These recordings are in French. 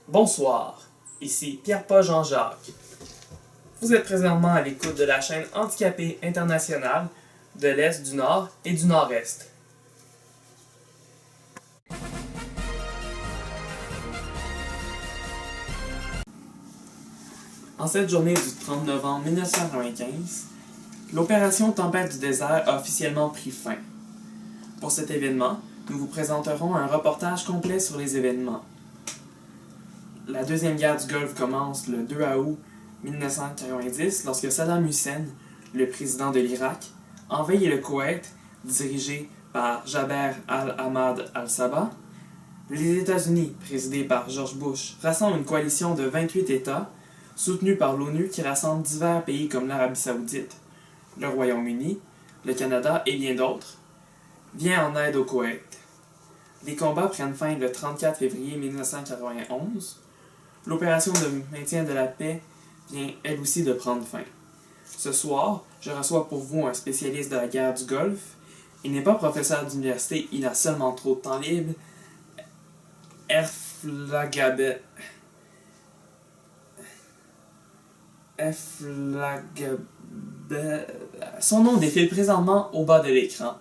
Bonsoir, ici Pierre-Paul Jean-Jacques. Vous êtes présentement à l'écoute de la chaîne Handicapés Internationale de l'Est, du Nord et du Nord-Est. En cette journée du 30 novembre 1995, l'opération Tempête du désert a officiellement pris fin. Pour cet événement, nous vous présenterons un reportage complet sur les événements. La Deuxième Guerre du Golfe commence le 2 août 1990 lorsque Saddam Hussein, le président de l'Irak, envahit le Koweït, dirigé par Jaber al-Ahmad al-Sabah. Les États-Unis, présidés par George Bush, rassemblent une coalition de 28 États, soutenue par l'ONU qui rassemble divers pays comme l'Arabie Saoudite, le Royaume-Uni, le Canada et bien d'autres, vient en aide au Koweït. Les combats prennent fin le 34 février 1991. L'opération de maintien de la paix vient elle aussi de prendre fin. Ce soir, je reçois pour vous un spécialiste de la guerre du Golfe. Il n'est pas professeur d'université, il a seulement trop de temps libre. Son nom défile présentement au bas de l'écran.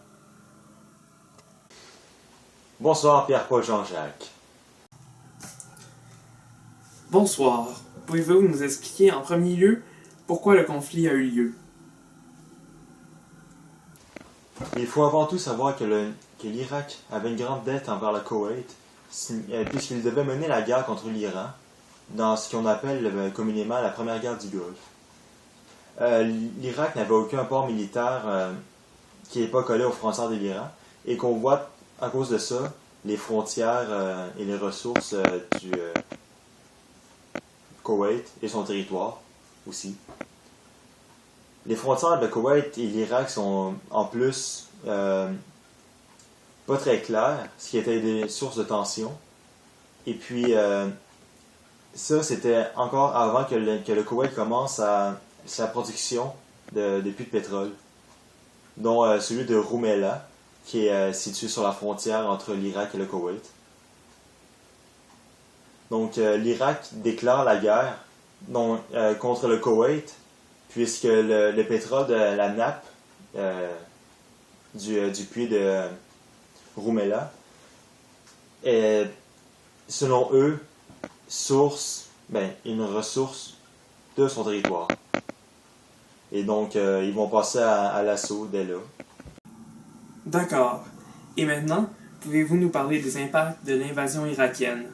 Bonsoir Pierre-Paul Jean-Jacques. Bonsoir. Pouvez-vous nous expliquer en premier lieu pourquoi le conflit a eu lieu? Il faut avant tout savoir que l'Irak avait une grande dette envers le Koweït, puisqu'il devait mener la guerre contre l'Iran, dans ce qu'on appelle communément la première guerre du Golfe. L'Irak n'avait aucun port militaire qui n'est pas collé aux frontières de l'Iran, et qu'on voit à cause de ça les frontières et les ressources du Koweït et son territoire aussi. Les frontières de Koweït et l'Irak sont en plus pas très claires, ce qui était des sources de tension. Et puis ça, c'était encore avant que le Koweït commence sa production de puits de pétrole, dont celui de Rumaila, qui est situé sur la frontière entre l'Irak et le Koweït. Donc l'Irak déclare la guerre contre le Koweït, puisque le pétrole de la nappe du puits de Rumaila est, selon eux, une ressource de son territoire. Et donc ils vont passer à l'assaut dès là. D'accord. Et maintenant, pouvez-vous nous parler des impacts de l'invasion irakienne?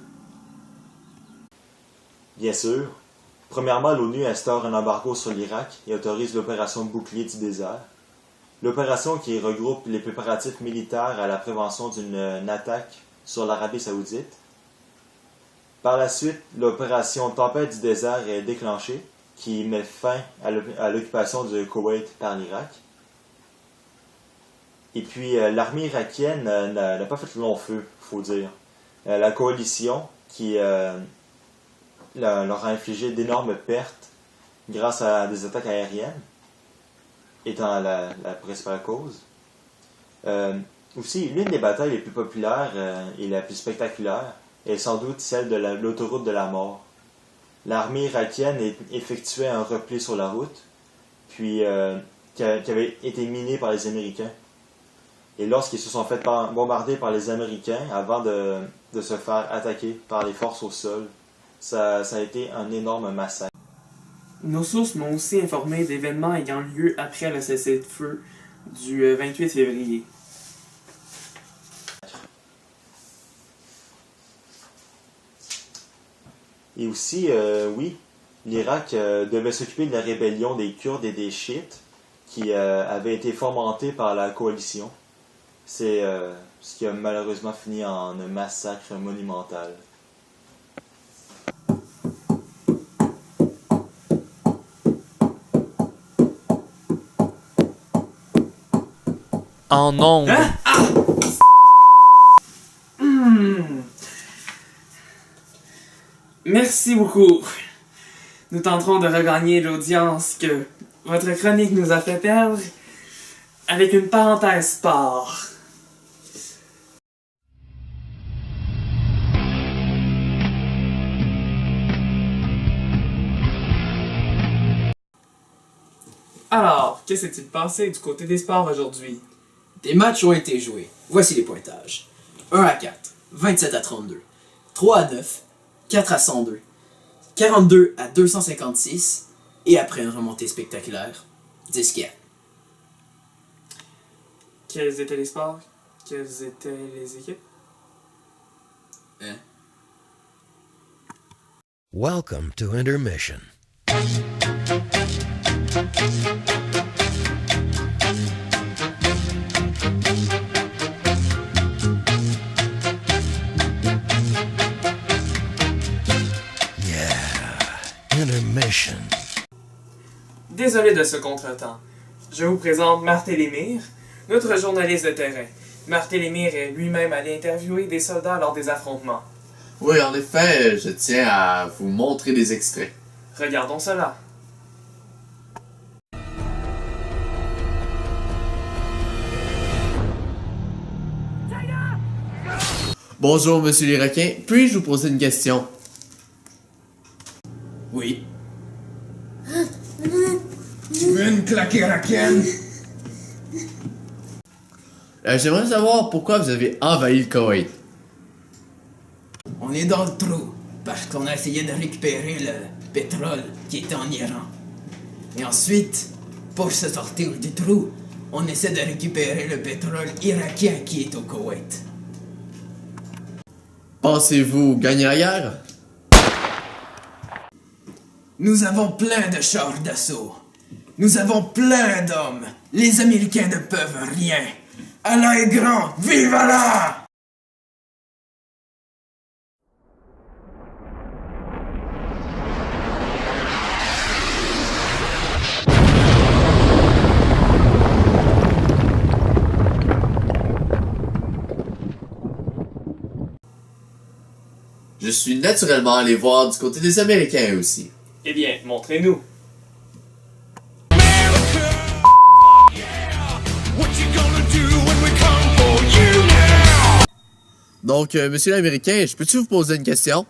Bien sûr. Premièrement, l'ONU instaure un embargo sur l'Irak et autorise l'opération Bouclier du désert. L'opération qui regroupe les préparatifs militaires à la prévention d'une attaque sur l'Arabie Saoudite. Par la suite, l'opération Tempête du désert est déclenchée, qui met fin à l'occupation du Koweït par l'Irak. Et puis, l'armée irakienne n'a pas fait long feu, il faut dire. La coalition, qui leur a infligé d'énormes pertes grâce à des attaques aériennes, étant la principale cause. Aussi, l'une des batailles les plus populaires et la plus spectaculaire est sans doute celle de l'autoroute de la mort. L'armée irakienne effectuait un repli sur la route, puis qui avait été minée par les Américains. Et lorsqu'ils se sont fait bombarder par les Américains avant de se faire attaquer par les forces au sol, ça a été un énorme massacre. Nos sources m'ont aussi informé d'événements ayant lieu après le cessez-le-feu du 28 février. Et aussi, oui, l'Irak devait s'occuper de la rébellion des Kurdes et des Chiites qui avait été fomentée par la coalition. C'est ce qui a malheureusement fini en un massacre monumental. En ondes. Hein? Ah! Merci beaucoup. Nous tenterons de regagner l'audience que votre chronique nous a fait perdre avec une parenthèse sport. Alors, que s'est-il passé du côté des sports aujourd'hui? Des matchs ont été joués. Voici les pointages. 1 à 4, 27 à 32. 3 à 9, 4 à 102. 42 à 256. Et après une remontée spectaculaire, 10-4. Quels étaient les sports? Quelles étaient les équipes? Hein? Welcome to intermission. Intermission. Désolé de ce contretemps. Je vous présente Martin Lémire, notre journaliste de terrain. Martin Lémire est lui-même allé interviewer des soldats lors des affrontements. Oui, en effet, je tiens à vous montrer des extraits. Regardons cela. Bonjour, monsieur les requins. Puis-je vous poser une question? Oui. Tu veux une claquer racaine? J'aimerais savoir pourquoi vous avez envahi le Koweït. On est dans le trou, parce qu'on a essayé de récupérer le pétrole qui était en Iran. Et ensuite, pour se sortir du trou, on essaie de récupérer le pétrole irakien qui est au Koweït. Pensez-vous gagner la guerre? Nous avons plein de chars d'assaut. Nous avons plein d'hommes. Les Américains ne peuvent rien. Allah est grand! Vive Allah! Je suis naturellement allé voir du côté des Américains aussi. Eh bien, montrez-nous. Donc, monsieur l'Américain, je peux-tu vous poser une question?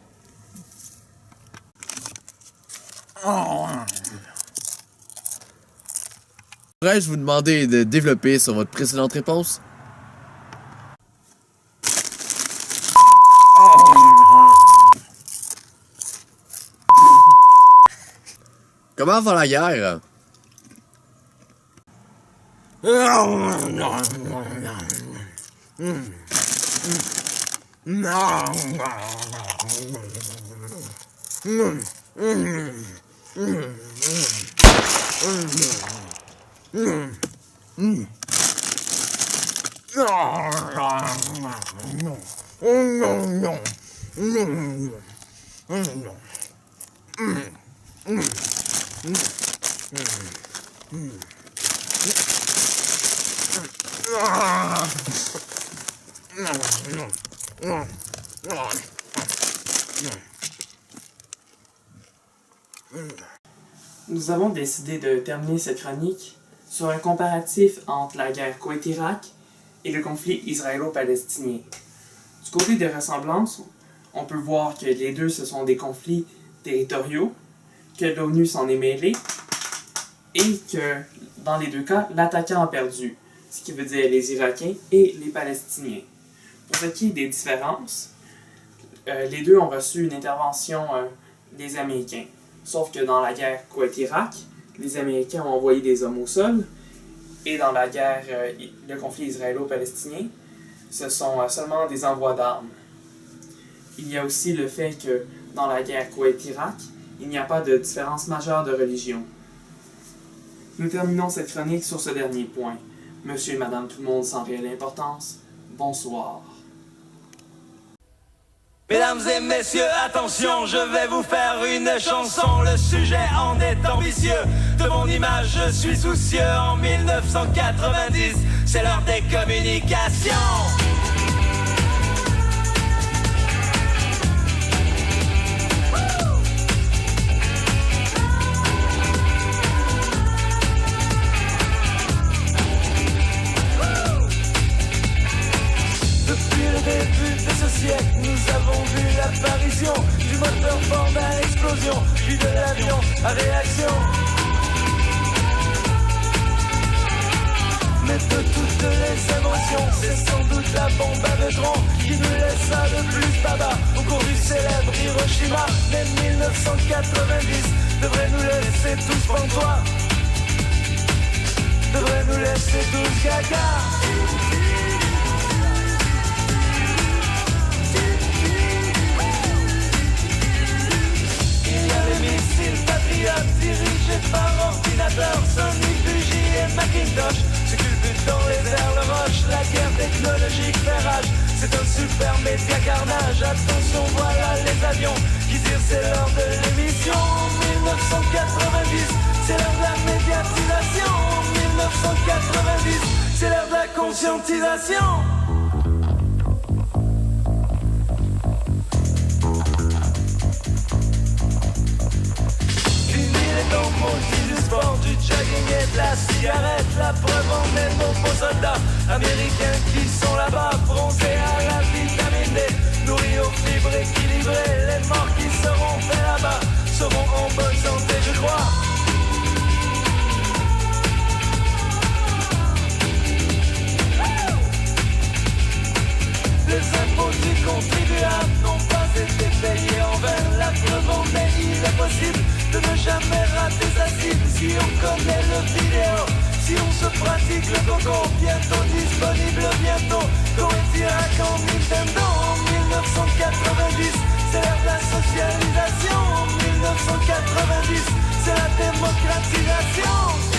Pourrais-je vous demander de développer sur votre précédente réponse? Comment va la guerre? Nous avons décidé de terminer cette chronique sur un comparatif entre la guerre Koweït-Irak et le conflit israélo-palestinien. Du côté des ressemblances, on peut voir que les deux ce sont des conflits territoriaux, que l'ONU s'en est mêlée et que, dans les deux cas, l'attaquant a perdu, ce qui veut dire les Irakiens et les Palestiniens. Pour ce qui est des différences, les deux ont reçu une intervention des Américains. Sauf que dans la guerre Koweït-Irak, les Américains ont envoyé des hommes au sol, et dans la guerre, le conflit israélo-palestinien, ce sont seulement des envois d'armes. Il y a aussi le fait que dans la guerre Koweït-Irak, il n'y a pas de différence majeure de religion. Nous terminons cette chronique sur ce dernier point. Monsieur et Madame tout le monde sans réelle importance, bonsoir. Mesdames et messieurs, attention, je vais vous faire une chanson. Le sujet en est ambitieux. De mon image, je suis soucieux. En 1990, c'est l'heure des communications. Depuis le début de ce siècle, nous avons vu l'apparition du moteur fort à explosion, puis de l'avion à réaction. mais de toutes les émotions. C'est sans doute la bombe à neutrons qui nous laissa le plus baba au cours du célèbre Hiroshima. Mais 1990 devrait nous laisser tous pantois, devrait nous laisser tous gaga. Il y a les missiles patriotes dirigés par ordinateur, Sony, Fuji et Macintosh se culbutent dans les airs, le roche, la guerre technologique fait rage. C'est un super média carnage, attention voilà les avions qui tirent, c'est l'heure de l'émission. 1990, c'est l'heure de la médiatisation. 1990, c'est l'heure de la conscientisation. Fini les temps maudits du sport, du jogging et de la cigarette. La preuve en est nos beaux soldats américains qui sont là-bas, bronzés à la vitamine D, nourris aux fibres équilibrées. Les morts qui seront faits là-bas seront en bonne santé, je crois. Les impôts du contribuable n'ont pas été payés en vain. La preuve en est, il est possible de ne jamais rater sa cible. Si on connaît le vidéo, si on se pratique le coco, bientôt disponible, bientôt Koei quand Nintendo. 1990, c'est l'ère de la socialisation. 1990, c'est la démocratisation.